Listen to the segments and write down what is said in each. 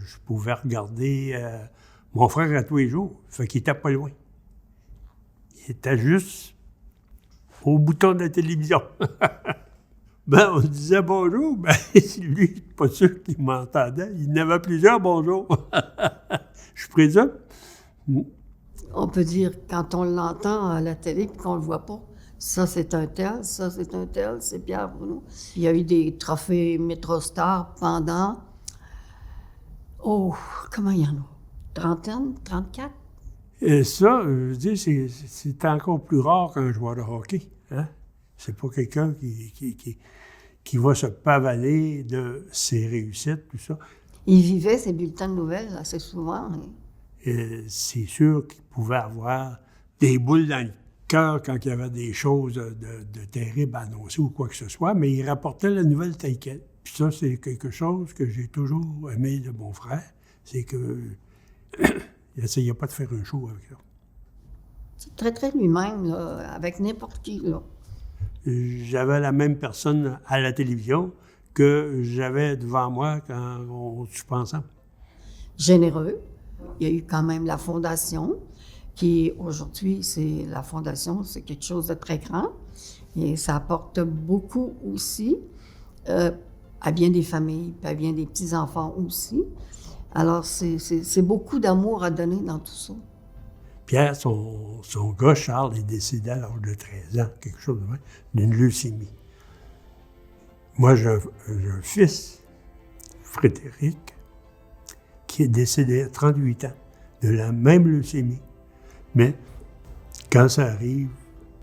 je pouvais regarder mon frère à tous les jours. Fait qu'il était pas loin. Il était juste au bouton de la télévision. Ben, on disait bonjour. Ben, lui, pas sûr qu'il m'entendait. Il y en avait plusieurs bonjours. Je présume. On peut dire, quand on l'entend à la télé et qu'on le voit pas, ça c'est un tel, ça c'est un tel, c'est Pierre Bruno. Il y a eu des trophées MetroStar pendant, comment il y en a? Trentaine, 34? Et ça, je veux dire, c'est encore plus rare qu'un joueur de hockey. Hein? C'est pas quelqu'un qui va se pavaner de ses réussites, tout ça. Il vivait ses bulletins de nouvelles assez souvent. Et c'est sûr qu'il pouvait avoir des boules dans le cœur quand il y avait des choses de terribles à annoncer ou quoi que ce soit, mais il rapportait la nouvelle telle quelle. Puis ça, c'est quelque chose que j'ai toujours aimé de mon frère, c'est que il n'essayait pas de faire un show avec ça. C'est très lui-même, là, avec n'importe qui, là. J'avais la même personne à la télévision que j'avais devant moi quand on soupe ensemble. Généreux. Il y a eu quand même la Fondation, qui aujourd'hui, c'est la Fondation, c'est quelque chose de très grand. Et ça apporte beaucoup aussi à bien des familles, puis à bien des petits-enfants aussi. Alors, c'est beaucoup d'amour à donner dans tout ça. Pierre, son gars, Charles, est décédé à l'âge de 13 ans, quelque chose de même, d'une leucémie. Moi, j'ai un fils, Frédéric, qui est décédé à 38 ans, de la même leucémie. Mais quand ça arrive,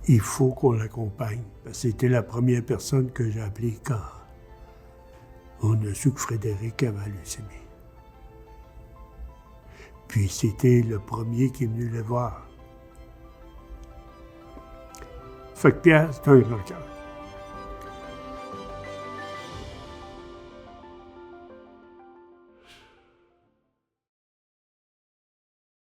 il faut qu'on l'accompagne. Parce que c'était la première personne que j'ai appelée quand on a su que Frédéric avait la leucémie. Puis c'était le premier qui est venu le voir. Fait que Pierre, c'est un grand cœur.